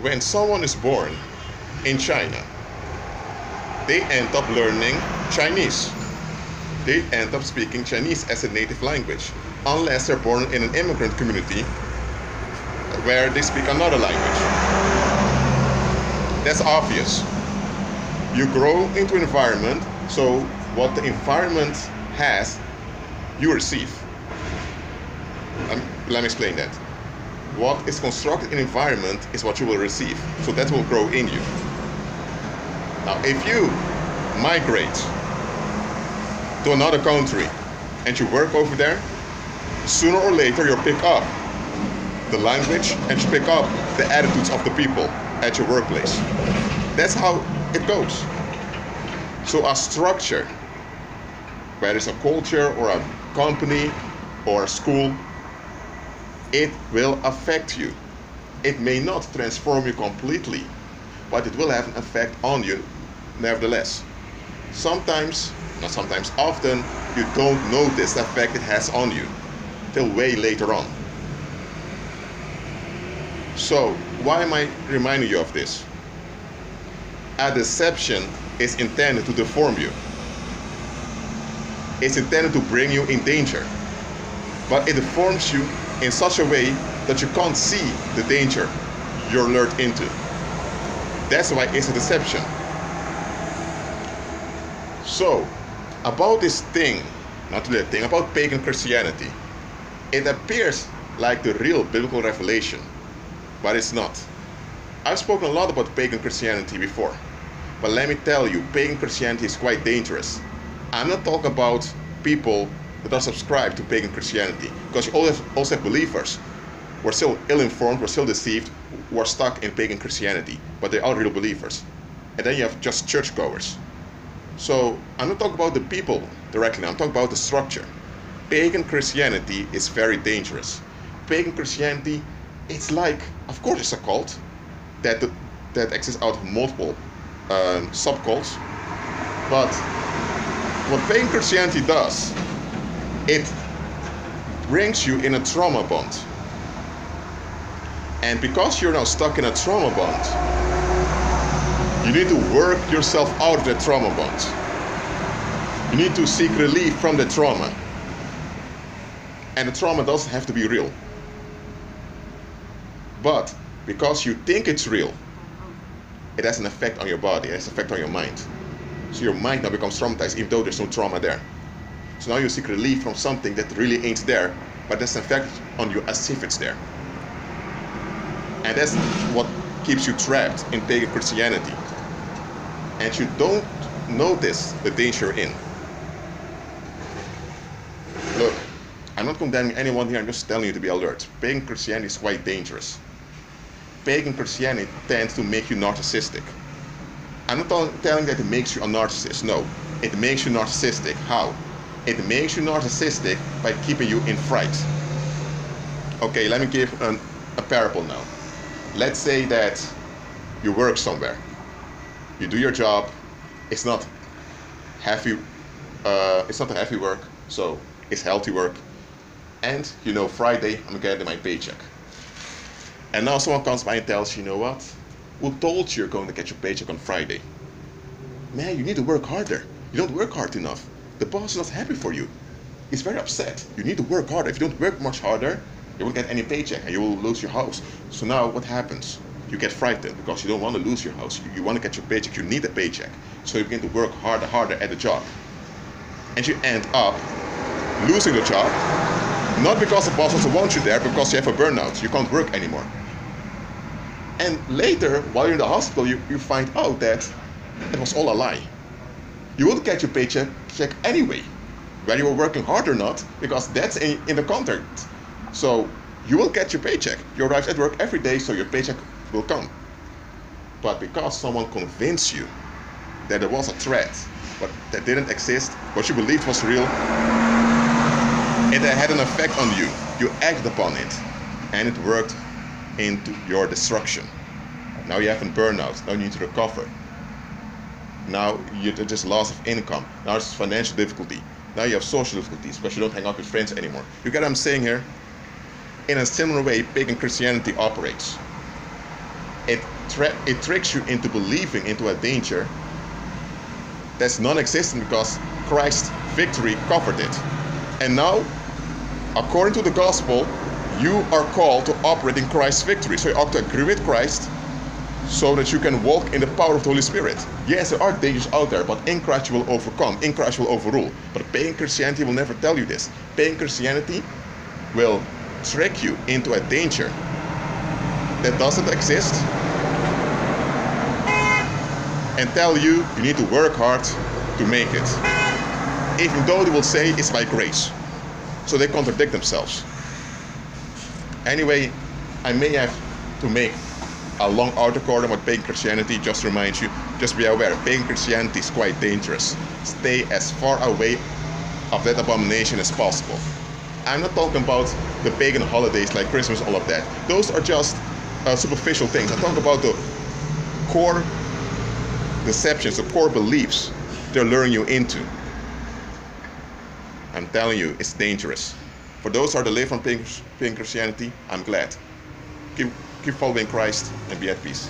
when someone is born in China, they end up learning Chinese. They end up speaking Chinese as a native language, unless they're born in an immigrant community where they speak another language. That's obvious. You grow into an environment, so what the environment has, you receive. Let me explain that. What is constructed in environment is what you will receive, so that will grow in you. Now, if you migrate to another country and you work over there, sooner or later you'll pick up the language and you pick up the attitudes of the people at your workplace. That's how it goes. So a structure, whether it's a culture or a company or a school, it will affect you. It may not transform you completely, but it will have an effect on you nevertheless. Sometimes, not sometimes, often, you don't notice the effect it has on you till way later on. So, why am I reminding you of this? A deception is intended to deform you. It's intended to bring you in danger. But it deforms you in such a way that you can't see the danger you're lured into. That's why it's a deception. So, about this thing, not really a thing, about pagan Christianity, it appears like the real biblical revelation, but it's not. I've spoken a lot about pagan Christianity before, but let me tell you, pagan Christianity is quite dangerous. I'm not talking about people that are subscribed to pagan Christianity, because you also have believers who are still ill-informed, who are still deceived, who are stuck in pagan Christianity, but they are real believers. And then you have just churchgoers. So I'm not talking about the people directly, I'm talking about the structure. Pagan Christianity is very dangerous. Pagan Christianity, it's like, of course it's a cult that exists out of multiple subcults, but what pagan Christianity does, it brings you in a trauma bond. And because you're now stuck in a trauma bond, you need to work yourself out of that trauma bond. You need to seek relief from the trauma. And the trauma doesn't have to be real. But because you think it's real, it has an effect on your body, it has an effect on your mind. So your mind now becomes traumatized even though there's no trauma there. So now you seek relief from something that really ain't there, but there's an effect on you as if it's there. And that's what keeps you trapped in pagan Christianity. And you don't notice the danger in. Look, I'm not condemning anyone here, I'm just telling you to be alert. Pagan Christianity is quite dangerous. Pagan Christianity tends to make you narcissistic. I'm not telling that it makes you a narcissist, no. It makes you narcissistic. How? It makes you narcissistic by keeping you in fright. Okay, let me give a parable now. Let's say that you work somewhere. You do your job. It's not heavy. It's not a heavy work, so it's healthy work. And you know, Friday I'm getting my paycheck. And now someone comes by and tells you, you know what? Who told you you're going to get your paycheck on Friday? Man, you need to work harder. You don't work hard enough. The boss is not happy for you. He's very upset. You need to work harder. If you don't work much harder, you won't get any paycheck and you will lose your house. So now what happens? You get frightened because you don't want to lose your house. You want to get your paycheck. You need a paycheck. So you begin to work harder at the job. And you end up losing the job, not because the boss doesn't want you there, but because you have a burnout. You can't work anymore. And later, while you're in the hospital, you find out that it was all a lie. You will get your paycheck anyway, whether you were working hard or not, because that's in the contract. So you will get your paycheck. You arrive at work every day, so your paycheck will come. But because someone convinced you that there was a threat, but that didn't exist, what you believed was real, it had an effect on you. You acted upon it, and it worked into your destruction. Now you have a burnout. Now you need to recover. Now you just loss of income. Now it's financial difficulty. Now you have social difficulties because you don't hang out with friends anymore. You get what I'm saying here? In a similar way, pagan Christianity operates. it tricks you into believing into a danger that's non-existent because Christ's victory covered it. And now, according to the gospel, you are called to operate in Christ's victory. So you ought to agree with Christ so that you can walk in the power of the Holy Spirit. Yes, there are dangers out there, but in Christ you will overcome. In Christ you will overrule. But pagan Christianity will never tell you this. Pagan Christianity will trick you into a danger that doesn't exist and tell you you need to work hard to make it. Even though they will say it's by grace. So they contradict themselves. Anyway, I may have to make a long article about pagan Christianity. Just to remind you, just be aware, pagan Christianity is quite dangerous. Stay as far away of that abomination as possible. I'm not talking about the pagan holidays like Christmas, all of that. Those are just superficial things. I'm talking about the core deceptions, the core beliefs they're luring you into. I'm telling you, it's dangerous. For those who are delivered from pagan Christianity, I'm glad. Keep following Christ and be at peace.